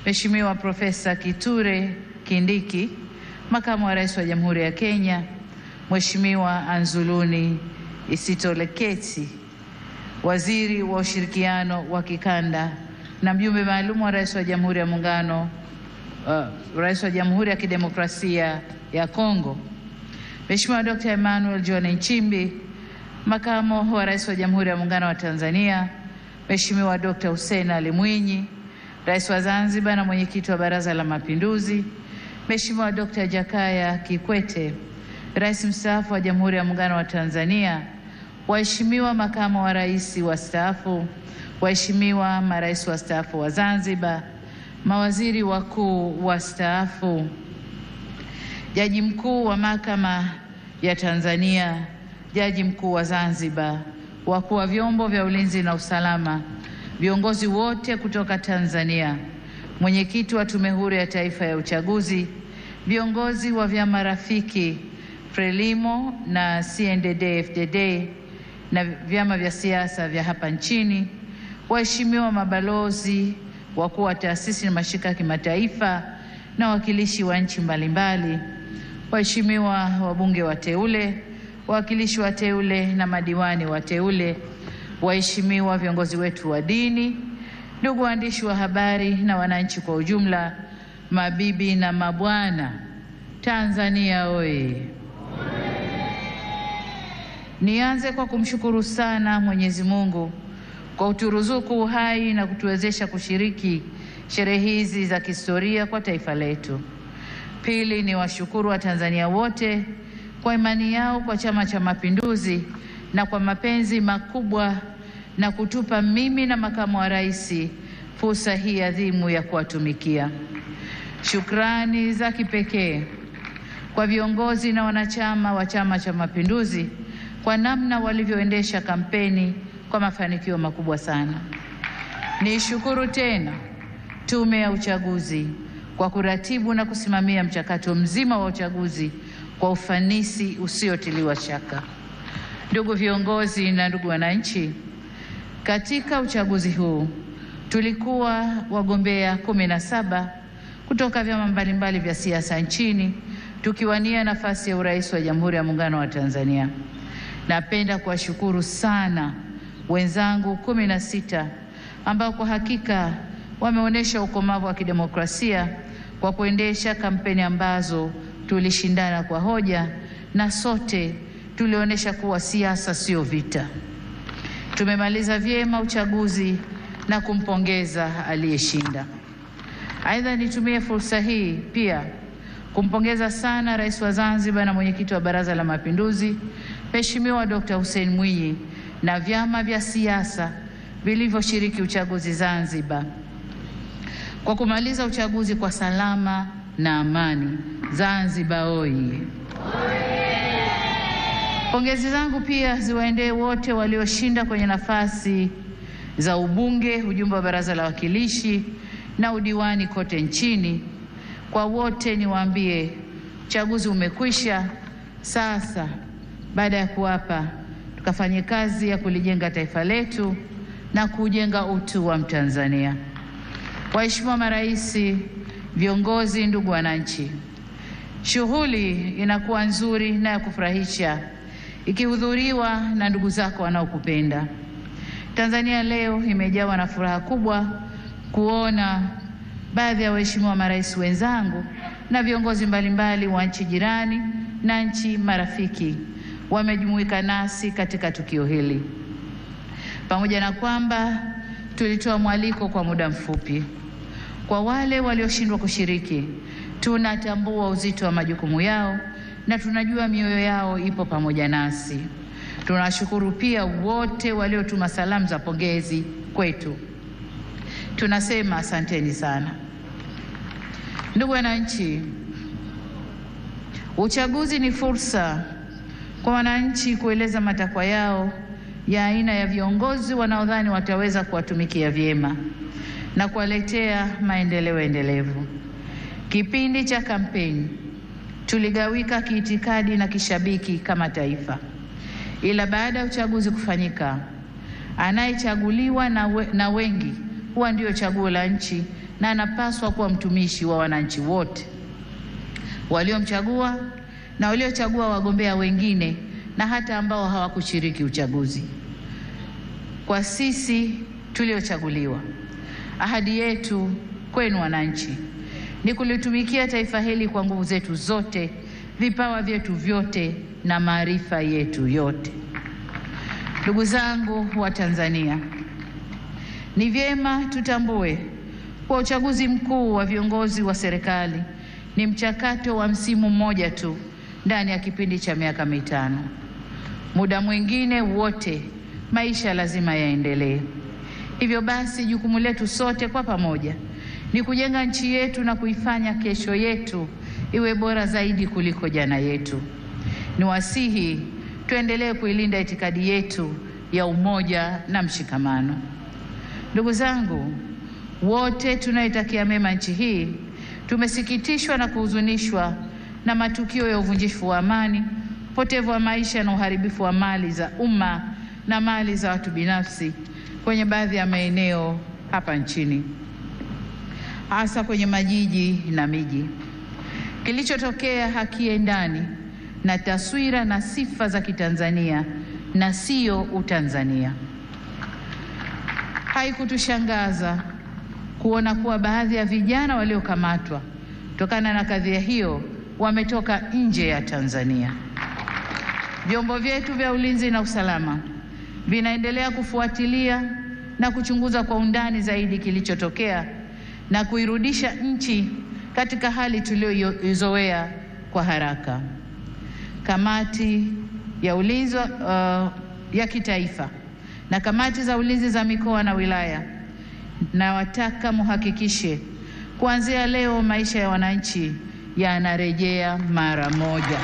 Mheshimiwa Profesa Kithure Kindiki, Makamu wa Rais wa Jamhuri ya Kenya, Mheshimiwa Anzuluni Isitoleketi, Waziri wa Ushirikiano wa Kikanda na mjumbe maalum wa Rais wa Jamhuri ya Muungano, Rais wa Jamhuri ya Kidemokrasia ya Kongo, Mheshimiwa Dr. Emmanuel John Nchimbi, Makamu wa Rais wa Jamhuri ya Muungano wa Tanzania, Mheshimiwa Dr. Hussein Ali Mwinyi, Rais wa Zanzibar na Mwenyekiti wa Baraza la Mapinduzi, Mheshimiwa Dr. Jakaya Kikwete, Rais mstaafu wa Jamhuri ya Muungano wa Tanzania, waheshimiwa makamu wa rais wastaafu, waheshimiwa marais wastaafu wa Zanzibar, mawaziri wakuu wastaafu, Jaji Mkuu wa Mahakama ya Tanzania, Jaji Mkuu wa Zanzibar, wakuu wa vyombo vya ulinzi na usalama, viongozi wote kutoka Tanzania, mwenyekiti wa Tume Huru ya Taifa ya Uchaguzi, viongozi wa vyama rafiki Frelimo na CNDD-FDD na vyama vya siasa vya hapa nchini, waheshimiwa mabalozi, wakuu wa taasisi na mashirika ya kimataifa na wakilishi wa nchi mbalimbali, waheshimiwa wabunge wateule, wawakilishi wateule na madiwani wateule, waheshimiwa viongozi wetu wa dini, ndugu waandishi wa habari na wananchi kwa ujumla, mabibi na mabwana, Tanzania oye! Nianze kwa kumshukuru sana Mwenyezi Mungu kwa kuturuzuku uhai na kutuwezesha kushiriki sherehe hizi za kihistoria kwa taifa letu. Pili, ni washukuru wa Tanzania wote kwa imani yao kwa Chama cha Mapinduzi na kwa mapenzi makubwa na kutupa mimi na makamu wa rais fursa hii adhimu ya kuwatumikia. Shukrani za kipekee kwa viongozi na wanachama wa Chama cha Mapinduzi kwa namna walivyoendesha kampeni kwa mafanikio makubwa sana. Nishukuru tena Tume ya Uchaguzi kwa kuratibu na kusimamia mchakato mzima wa uchaguzi kwa ufanisi usiotiliwa shaka. Ndugu viongozi na ndugu wananchi, katika uchaguzi huu tulikuwa wagombea 17 kutoka vyama mbalimbali vya siasa nchini tukiwania nafasi ya urais wa Jamhuri ya Muungano wa Tanzania. Napenda kuwashukuru sana wenzangu 16 ambao kwa hakika wameonyesha ukomavu wa kidemokrasia kwa kuendesha kampeni ambazo tulishindana kwa hoja na sote tulionyesha kuwa siasa sio vita. Tumemaliza vyema uchaguzi na kumpongeza aliyeshinda. Aidha, nitumie fursa hii pia kumpongeza sana Rais wa Zanzibar na Mwenyekiti wa Baraza la Mapinduzi, Mheshimiwa Dr. Hussein Mwinyi na vyama vya siasa vilivyoshiriki uchaguzi Zanzibar kwa kumaliza uchaguzi kwa salama na amani. Zanzibar oye! Pongezi zangu pia ziwaendee wote walioshinda kwenye nafasi za ubunge, ujumbe wa Baraza la Wawakilishi na udiwani kote nchini. Kwa wote niwaambie, uchaguzi umekwisha. Sasa baada ya kuapa, tukafanye kazi ya kulijenga taifa letu na kujenga utu wa Mtanzania. Waheshimiwa marais, viongozi, ndugu wananchi, shughuli inakuwa nzuri na ya kufurahisha ikihudhuriwa na ndugu zako wanaokupenda. Tanzania leo imejawa na furaha kubwa kuona baadhi ya waheshimiwa marais wenzangu na viongozi mbalimbali wa nchi jirani na nchi marafiki wamejumuika nasi katika tukio hili. Pamoja na kwamba tulitoa mwaliko kwa muda mfupi, kwa wale walioshindwa kushiriki, tunatambua uzito wa majukumu yao na tunajua mioyo yao ipo pamoja nasi. Tunashukuru pia wote waliotuma salamu za pongezi kwetu. Tunasema asanteni sana. Ndugu wananchi, uchaguzi ni fursa kwa wananchi kueleza matakwa yao ya aina ya viongozi wanaodhani wataweza kuwatumikia vyema na kuwaletea maendeleo endelevu. Kipindi cha kampeni tuligawika kiitikadi na kishabiki kama taifa, ila baada ya uchaguzi kufanyika, anayechaguliwa na wengi huwa ndio chaguo la nchi na anapaswa kuwa mtumishi wa wananchi wote waliomchagua na waliochagua wagombea wengine na hata ambao hawakushiriki uchaguzi. Kwa sisi tuliochaguliwa, ahadi yetu kwenu wananchi ni kulitumikia taifa hili kwa nguvu zetu zote, vipawa vyetu vyote na maarifa yetu yote. Ndugu zangu wa Tanzania, ni vyema tutambue kwa uchaguzi mkuu wa viongozi wa serikali ni mchakato wa msimu mmoja tu ndani ya kipindi cha miaka mitano. Muda mwingine wote maisha lazima yaendelee. Hivyo basi jukumu letu sote kwa pamoja ni kujenga nchi yetu na kuifanya kesho yetu iwe bora zaidi kuliko jana yetu. Niwasihi tuendelee kuilinda itikadi yetu ya umoja na mshikamano. Ndugu zangu, wote tunaitakia mema nchi hii, tumesikitishwa na kuhuzunishwa na matukio ya uvunjifu wa amani, upotevu wa maisha na uharibifu wa mali za umma na mali za watu binafsi kwenye baadhi ya maeneo hapa nchini, hasa kwenye majiji na miji. Kilichotokea hakiendani na taswira na sifa za Kitanzania na sio Utanzania. Haikutushangaza kuona kuwa baadhi ya vijana waliokamatwa kutokana na kadhia hiyo wametoka nje ya Tanzania. Vyombo vyetu vya ulinzi na usalama vinaendelea kufuatilia na kuchunguza kwa undani zaidi kilichotokea na kuirudisha nchi katika hali tuliyoizoea kwa haraka. Kamati ya ulinzi ya kitaifa na kamati za ulinzi za mikoa na wilaya, na wataka muhakikishe kuanzia leo maisha ya wananchi yanarejea mara moja.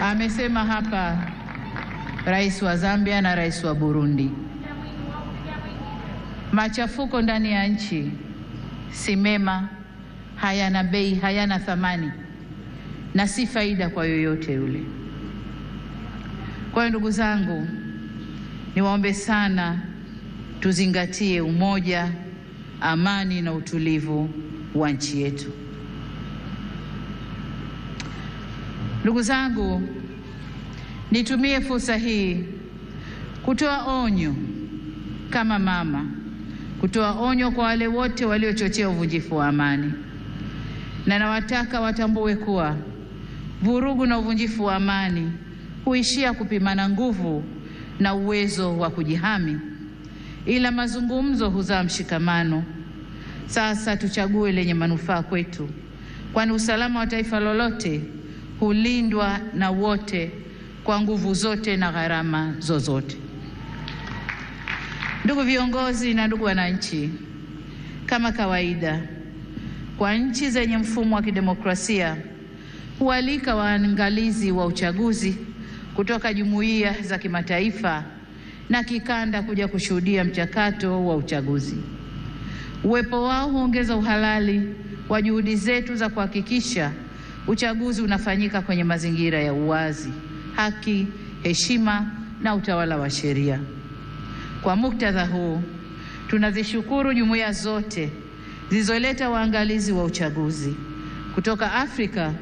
Amesema hapa Rais wa Zambia na Rais wa Burundi. Machafuko ndani ya nchi si mema, hayana bei, hayana thamani na si faida kwa yoyote yule. Kwa hiyo ndugu zangu, niwaombe sana tuzingatie umoja, amani na utulivu wa nchi yetu. Ndugu zangu, nitumie fursa hii kutoa onyo kama mama, kutoa onyo kwa wale wote waliochochea uvunjifu wa amani. Na nawataka watambue kuwa vurugu na uvunjifu wa amani huishia kupimana nguvu na uwezo wa kujihami, ila mazungumzo huzaa mshikamano. Sasa tuchague lenye manufaa kwetu, kwani usalama wa taifa lolote hulindwa na wote kwa nguvu zote na gharama zozote. Ndugu viongozi na ndugu wananchi, kama kawaida kwa nchi zenye mfumo wa kidemokrasia hualika waangalizi wa uchaguzi kutoka jumuiya za kimataifa na kikanda kuja kushuhudia mchakato wa uchaguzi. Uwepo wao huongeza uhalali wa juhudi zetu za kuhakikisha uchaguzi unafanyika kwenye mazingira ya uwazi, haki, heshima na utawala wa sheria. Kwa muktadha huu, tunazishukuru jumuiya zote zilizoleta waangalizi wa uchaguzi. Kutoka Afrika,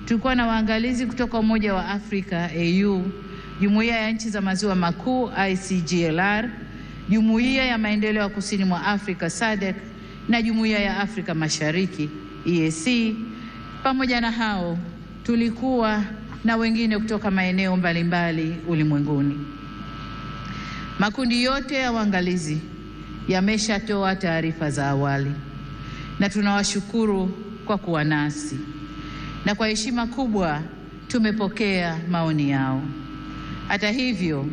tulikuwa na waangalizi kutoka Umoja wa Afrika AU, Jumuiya ya Nchi za Maziwa Makuu ICGLR, Jumuiya ya Maendeleo ya Kusini mwa Afrika SADC na Jumuiya ya Afrika Mashariki EAC. Pamoja na hao, tulikuwa na wengine kutoka maeneo mbalimbali ulimwenguni. Makundi yote ya waangalizi yameshatoa taarifa za awali na tunawashukuru kwa kuwa nasi, na kwa heshima kubwa tumepokea maoni yao. Hata hivyo,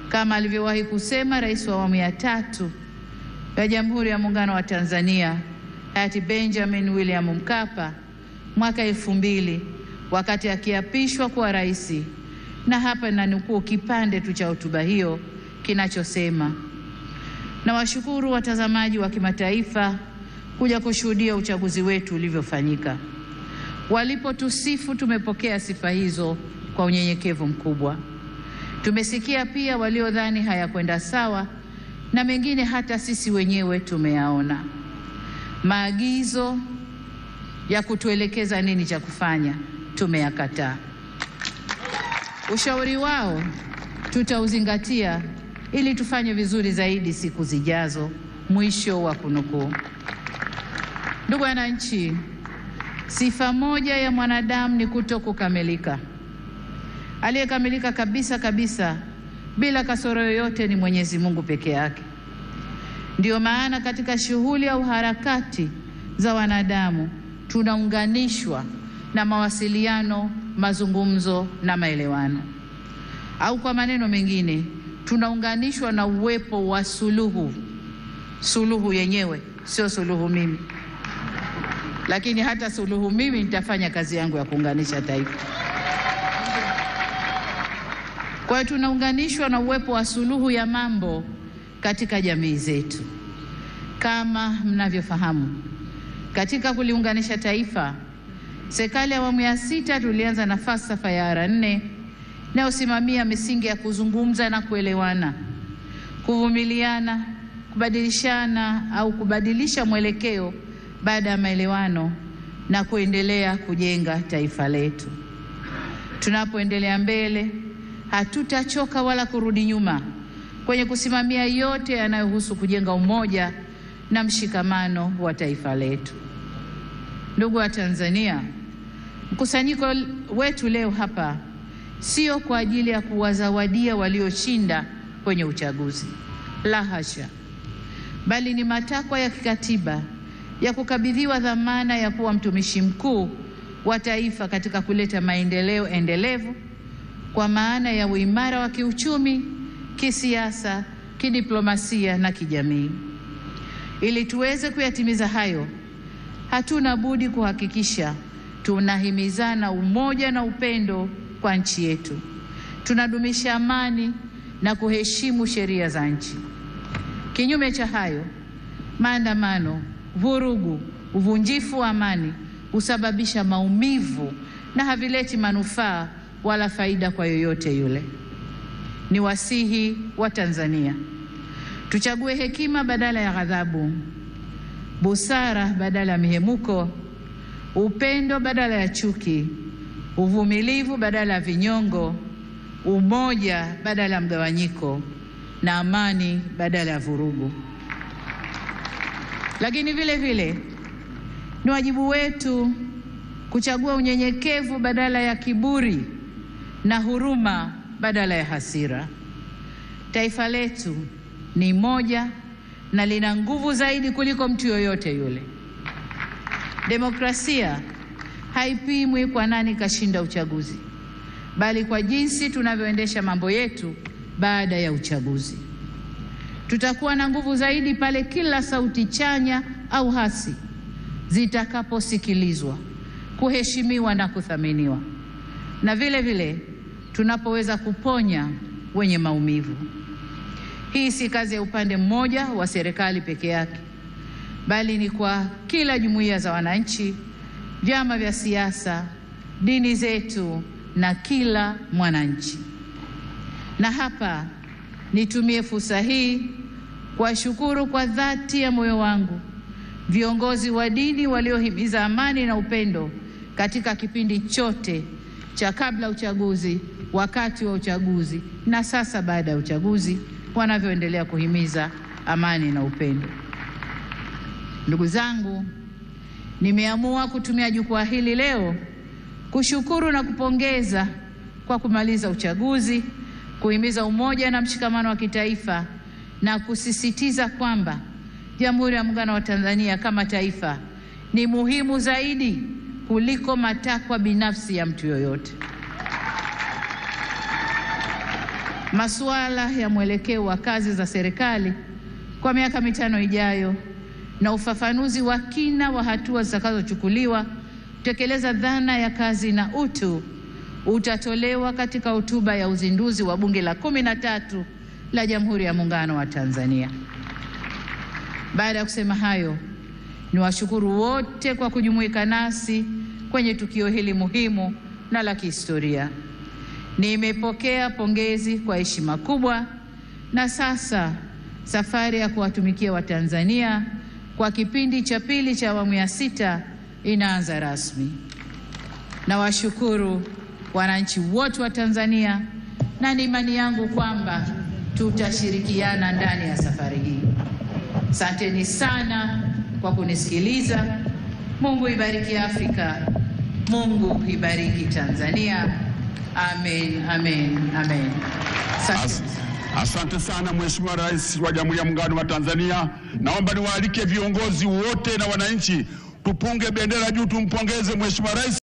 kama alivyowahi kusema Rais wa awamu ya 3 ya Jamhuri ya Muungano wa Tanzania hayati Benjamin William Mkapa mwaka 2000 wakati akiapishwa kuwa rais, na hapa nanukuu kipande tu cha hotuba hiyo kinachosema: na washukuru watazamaji wa kimataifa kuja kushuhudia uchaguzi wetu ulivyofanyika. Walipotusifu tumepokea sifa hizo kwa unyenyekevu mkubwa. Tumesikia pia waliodhani hayakwenda sawa na mengine hata sisi wenyewe tumeyaona. Maagizo ya kutuelekeza nini cha kufanya tumeyakataa. Ushauri wao tutauzingatia ili tufanye vizuri zaidi siku zijazo. Mwisho wa kunukuu. Ndugu wananchi, sifa moja ya mwanadamu ni kutokukamilika. Aliyekamilika kabisa kabisa bila kasoro yoyote ni Mwenyezi Mungu peke yake. Ndiyo maana katika shughuli au harakati za wanadamu tunaunganishwa na mawasiliano, mazungumzo na maelewano. Au kwa maneno mengine, tunaunganishwa na uwepo wa suluhu. Suluhu yenyewe sio suluhu mimi, lakini hata suluhu mimi nitafanya kazi yangu ya kuunganisha taifa. Kwa hiyo tunaunganishwa na uwepo wa suluhu ya mambo katika jamii zetu. Kama mnavyofahamu, katika kuliunganisha taifa, serikali ya awamu ya 6 tulianza na falsafa ya R4 inayosimamia misingi ya kuzungumza na kuelewana, kuvumiliana, kubadilishana au kubadilisha mwelekeo baada ya maelewano na kuendelea kujenga taifa letu. Tunapoendelea mbele, hatutachoka wala kurudi nyuma kwenye kusimamia yote yanayohusu kujenga umoja na mshikamano wa taifa letu. Ndugu wa Tanzania, mkusanyiko wetu leo hapa sio kwa ajili ya kuwazawadia walioshinda kwenye uchaguzi, la hasha, bali ni matakwa ya kikatiba ya kukabidhiwa dhamana ya kuwa mtumishi mkuu wa taifa katika kuleta maendeleo endelevu kwa maana ya uimara wa kiuchumi, kisiasa, kidiplomasia na kijamii. Ili tuweze kuyatimiza hayo, hatuna budi kuhakikisha tunahimizana umoja na upendo kwa nchi yetu. Tunadumisha amani na kuheshimu sheria za nchi. Kinyume cha hayo, maandamano, vurugu, uvunjifu wa amani husababisha maumivu na havileti manufaa wala faida kwa yoyote yule. Ni wasihi wa Tanzania, tuchague hekima badala ya ghadhabu, busara badala ya mihemuko, upendo badala ya chuki, uvumilivu badala ya vinyongo, umoja badala ya mgawanyiko na amani badala ya vurugu. Lakini vile vile ni wajibu wetu kuchagua unyenyekevu badala ya kiburi na huruma badala ya hasira. Taifa letu ni moja na lina nguvu zaidi kuliko mtu yoyote yule. Demokrasia haipimwi kwa nani kashinda uchaguzi, bali kwa jinsi tunavyoendesha mambo yetu baada ya uchaguzi. Tutakuwa na nguvu zaidi pale kila sauti chanya au hasi zitakaposikilizwa, kuheshimiwa na kuthaminiwa, na vile vile tunapoweza kuponya wenye maumivu. Hii si kazi ya upande mmoja wa serikali peke yake, bali ni kwa kila jumuiya za wananchi, vyama vya siasa, dini zetu na kila mwananchi. Na hapa nitumie fursa hii kuwashukuru kwa dhati ya moyo wangu viongozi wa dini waliohimiza amani na upendo katika kipindi chote cha kabla uchaguzi, wakati wa uchaguzi na sasa baada ya uchaguzi, wanavyoendelea kuhimiza amani na upendo. Ndugu zangu, nimeamua kutumia jukwaa hili leo kushukuru na kupongeza kwa kumaliza uchaguzi, kuhimiza umoja na mshikamano wa kitaifa na kusisitiza kwamba Jamhuri ya Muungano wa Tanzania kama taifa ni muhimu zaidi kuliko matakwa binafsi ya mtu yoyote. Masuala ya mwelekeo wa kazi za serikali kwa miaka 5 ijayo na ufafanuzi wa kina wa hatua zitakazochukuliwa kutekeleza dhana ya kazi na utu utatolewa katika hotuba ya uzinduzi wa Bunge la 13 la Jamhuri ya Muungano wa Tanzania. Baada ya kusema hayo, niwashukuru wote kwa kujumuika nasi kwenye tukio hili muhimu na la kihistoria. Nimepokea pongezi kwa heshima kubwa, na sasa safari ya kuwatumikia Watanzania kwa kipindi cha pili cha awamu ya 6 inaanza rasmi. Nawashukuru wananchi wote wa Tanzania na ni imani yangu kwamba tutashirikiana ndani ya safari hii. Asanteni sana kwa kunisikiliza. Mungu ibariki Afrika. Mungu ibariki Tanzania. Amen, amen, amen. Asante sana Mheshimiwa Rais wa Jamhuri ya Muungano wa Tanzania. Naomba niwaalike viongozi wote na wananchi tupunge bendera juu, tumpongeze Mheshimiwa Rais.